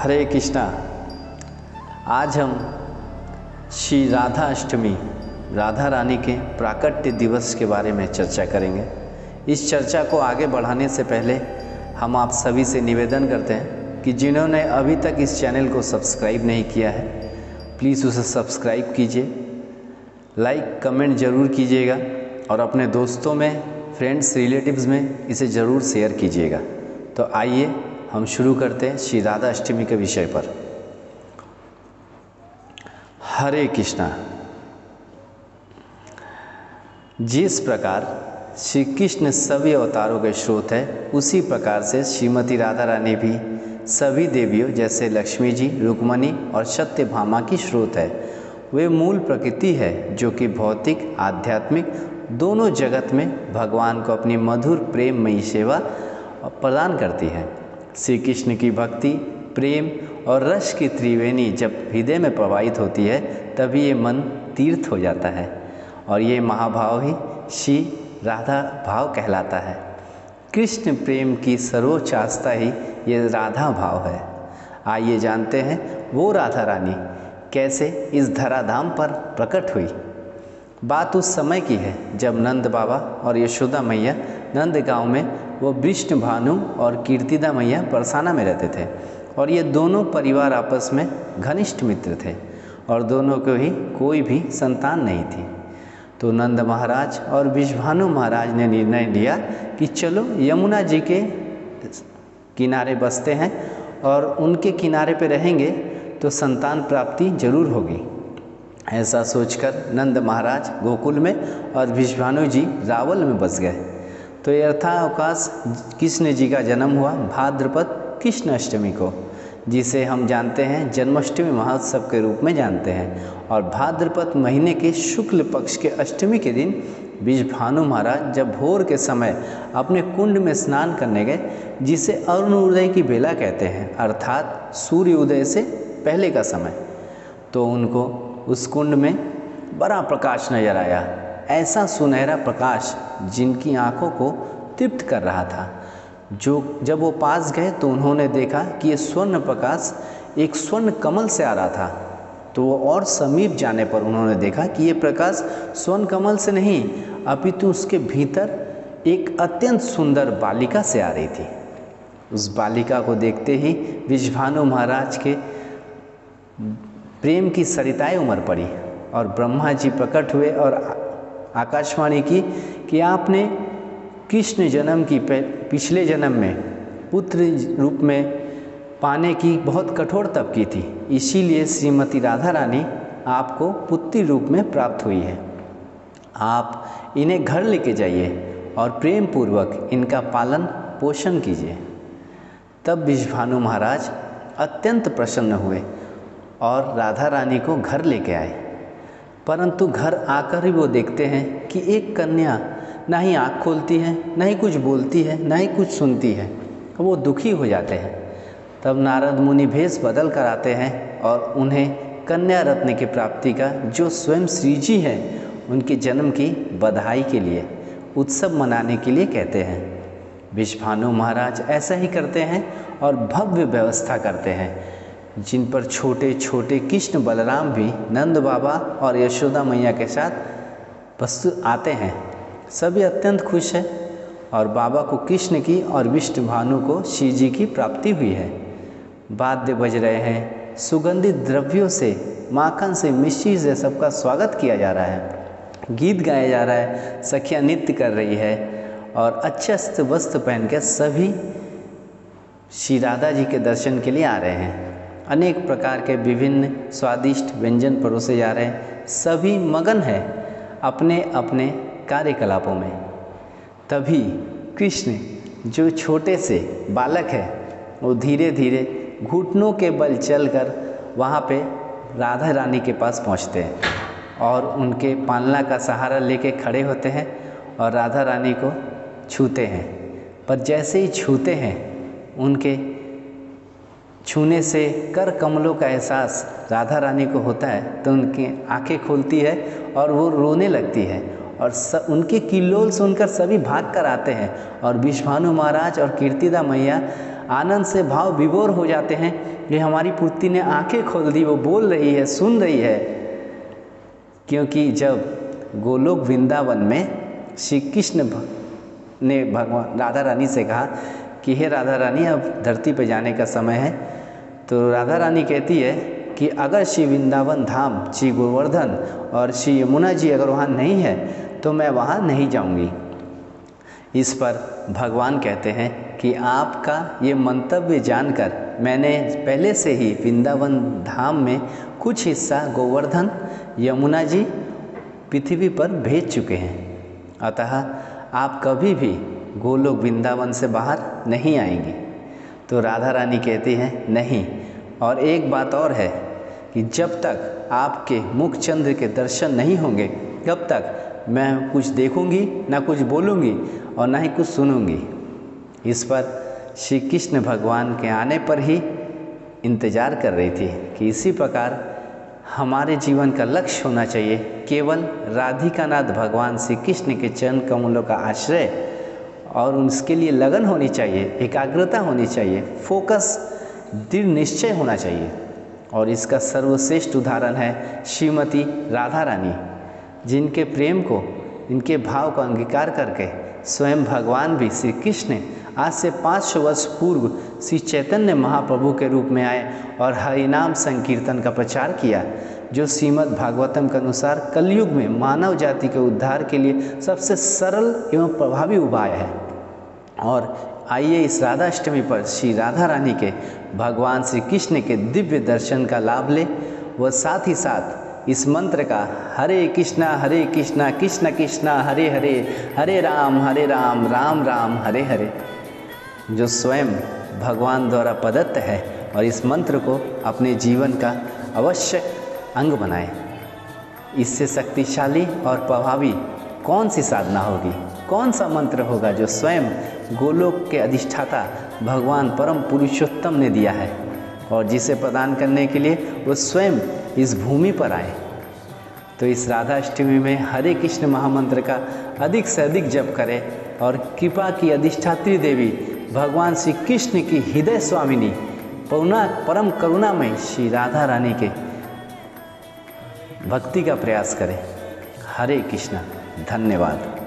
हरे कृष्णा। आज हम श्री राधा अष्टमी राधा रानी के प्राकट्य दिवस के बारे में चर्चा करेंगे। इस चर्चा को आगे बढ़ाने से पहले हम आप सभी से निवेदन करते हैं कि जिन्होंने अभी तक इस चैनल को सब्सक्राइब नहीं किया है, प्लीज़ उसे सब्सक्राइब कीजिए, लाइक कमेंट ज़रूर कीजिएगा और अपने दोस्तों में, फ्रेंड्स, रिलेटिव्स में इसे ज़रूर शेयर कीजिएगा। तो आइए हम शुरू करते हैं श्री राधा अष्टमी के विषय पर। हरे कृष्णा। जिस प्रकार श्री कृष्ण सभी अवतारों के स्रोत है, उसी प्रकार से श्रीमती राधा रानी भी सभी देवियों जैसे लक्ष्मी जी, रुक्मणी और सत्यभामा की स्रोत है। वे मूल प्रकृति है जो कि भौतिक आध्यात्मिक दोनों जगत में भगवान को अपनी मधुर प्रेममयी सेवा प्रदान करती है। श्री कृष्ण की भक्ति, प्रेम और रस की त्रिवेणी जब हृदय में प्रवाहित होती है, तभी ये मन तीर्थ हो जाता है और ये महाभाव ही श्री राधा भाव कहलाता है। कृष्ण प्रेम की सर्वोच्च आस्था ही ये राधा भाव है। आइए जानते हैं वो राधा रानी कैसे इस धराधाम पर प्रकट हुई। बात उस समय की है जब नंद बाबा और यशोदा मैया नंद गांव में वो विष्णु भानु और कीर्तिदा मैया परसाना में रहते थे और ये दोनों परिवार आपस में घनिष्ठ मित्र थे और दोनों को ही कोई भी संतान नहीं थी। तो नंद महाराज और विषभानु महाराज ने निर्णय लिया कि चलो यमुना जी के किनारे बसते हैं और उनके किनारे पे रहेंगे तो संतान प्राप्ति जरूर होगी। ऐसा सोचकर नंद महाराज गोकुल में और विषभानु जी रावल में बस गए। तो यथावकाश कृष्ण जी का जन्म हुआ भाद्रपद कृष्ण अष्टमी को, जिसे हम जानते हैं जन्माष्टमी महोत्सव के रूप में जानते हैं। और भाद्रपद महीने के शुक्ल पक्ष के अष्टमी के दिन विषभानु महाराज जब भोर के समय अपने कुंड में स्नान करने गए, जिसे अरुणोदय की बेला कहते हैं, अर्थात सूर्य उदय से पहले का समय, तो उनको उस कुंड में बड़ा प्रकाश नजर आया। ऐसा सुनहरा प्रकाश जिनकी आंखों को तृप्त कर रहा था। जब वो पास गए तो उन्होंने देखा कि ये स्वर्ण प्रकाश एक स्वर्ण कमल से आ रहा था। तो वो और समीप जाने पर उन्होंने देखा कि ये प्रकाश स्वर्ण कमल से नहीं, अपितु उसके भीतर एक अत्यंत सुंदर बालिका से आ रही थी। उस बालिका को देखते ही विषभानु महाराज के प्रेम की सरिताएं उमड़ पड़ी और ब्रह्मा जी प्रकट हुए और आकाशवाणी की कि आपने कृष्ण जन्म की पिछले जन्म में पुत्र रूप में पाने की बहुत कठोर तप की थी, इसीलिए श्रीमती राधा रानी आपको पुत्री रूप में प्राप्त हुई है। आप इन्हें घर लेके जाइए और प्रेम पूर्वक इनका पालन पोषण कीजिए। तब विषभानु महाराज अत्यंत प्रसन्न हुए और राधा रानी को घर लेके आए। परंतु घर आकर ही वो देखते हैं कि एक कन्या ना ही आँख खोलती है, ना ही कुछ बोलती है, ना ही कुछ सुनती है। वो दुखी हो जाते हैं। तब नारद मुनि भेष बदल कर आते हैं और उन्हें कन्या रत्न की प्राप्ति का, जो स्वयं श्री जी है, उनके जन्म की बधाई के लिए उत्सव मनाने के लिए कहते हैं। विषभानु महाराज ऐसा ही करते हैं और भव्य व्यवस्था करते हैं, जिन पर छोटे छोटे कृष्ण बलराम भी नंद बाबा और यशोदा मैया के साथ वस्तु आते हैं। सभी अत्यंत खुश हैं और बाबा को कृष्ण की और विष्णु भानु को श्री जी की प्राप्ति हुई है। वाद्य बज रहे हैं, सुगंधित द्रव्यों से, माखन से, मिश्री से सबका स्वागत किया जा रहा है, गीत गाया जा रहा है, सखियाँ नृत्य कर रही है और अच्छे वस्त्र पहन के सभी श्री राधा जी के दर्शन के लिए आ रहे हैं। अनेक प्रकार के विभिन्न स्वादिष्ट व्यंजन परोसे जा रहे हैं। सभी मगन है अपने अपने कार्यकलापों में। तभी कृष्ण, जो छोटे से बालक है, वो धीरे धीरे घुटनों के बल चलकर वहाँ पे राधा रानी के पास पहुँचते हैं और उनके पालना का सहारा लेके खड़े होते हैं और राधा रानी को छूते हैं। पर जैसे ही छूते हैं, उनके छूने से कर कमलों का एहसास राधा रानी को होता है, तो उनकी आंखें खुलती है और वो रोने लगती है और उनके किल्लोल सुनकर सभी भाग कर आते हैं और विषभानु महाराज और कीर्तिदा मैया आनंद से भाव विभोर हो जाते हैं कि हमारी पुत्री ने आंखें खोल दी, वो बोल रही है, सुन रही है। क्योंकि जब गोलोक वृंदावन में श्री कृष्ण ने भगवान राधा रानी से कहा कि हे राधा रानी, अब धरती पर जाने का समय है, तो राधा रानी कहती है कि अगर श्री वृंदावन धाम, श्री गोवर्धन और श्री यमुना जी अगर वहाँ नहीं है तो मैं वहाँ नहीं जाऊँगी। इस पर भगवान कहते हैं कि आपका ये मंतव्य जानकर मैंने पहले से ही वृंदावन धाम में कुछ हिस्सा गोवर्धन, यमुना जी पृथ्वी पर भेज चुके हैं, अतः आप कभी भी गोलोक वृंदावन से बाहर नहीं आएंगी। तो राधा रानी कहती हैं नहीं, और एक बात और है कि जब तक आपके मुख चंद्र के दर्शन नहीं होंगे तब तक मैं कुछ देखूंगी, ना कुछ बोलूंगी और ना ही कुछ सुनूंगी। इस पर श्री कृष्ण भगवान के आने पर ही इंतज़ार कर रही थी कि इसी प्रकार हमारे जीवन का लक्ष्य होना चाहिए केवल राधिकानाथ भगवान श्री कृष्ण के चरण कमलों का आश्रय, और उसके लिए लगन होनी चाहिए, एकाग्रता होनी चाहिए, फोकस, दृढ़ निश्चय होना चाहिए। और इसका सर्वश्रेष्ठ उदाहरण है श्रीमती राधा रानी, जिनके प्रेम को, इनके भाव का अंगीकार करके स्वयं भगवान भी श्री कृष्ण आज से 500 वर्ष पूर्व श्री चैतन्य महाप्रभु के रूप में आए और हरिनाम संकीर्तन का प्रचार किया, जो श्रीमद् भागवतम के अनुसार कलयुग में मानव जाति के उद्धार के लिए सबसे सरल एवं प्रभावी उपाय है। और आइए इस राधाष्टमी पर श्री राधा रानी के भगवान श्री कृष्ण के दिव्य दर्शन का लाभ ले, व साथ ही साथ इस मंत्र का हरे कृष्णा कृष्ण कृष्णा हरे हरे, हरे राम राम राम हरे हरे, जो स्वयं भगवान द्वारा प्रदत्त है, और इस मंत्र को अपने जीवन का अवश्य अंग बनाएं। इससे शक्तिशाली और प्रभावी कौन सी साधना होगी, कौन सा मंत्र होगा जो स्वयं गोलोक के अधिष्ठाता भगवान परम पुरुषोत्तम ने दिया है, और जिसे प्रदान करने के लिए वो स्वयं इस भूमि पर आए। तो इस राधाष्टमी में हरे कृष्ण महामंत्र का अधिक से अधिक जप करें, और कृपा की अधिष्ठात्री देवी भगवान श्री कृष्ण की हृदय स्वामिनी परम करुणामय श्री राधा रानी के भक्ति का प्रयास करें। हरे कृष्ण, धन्यवाद।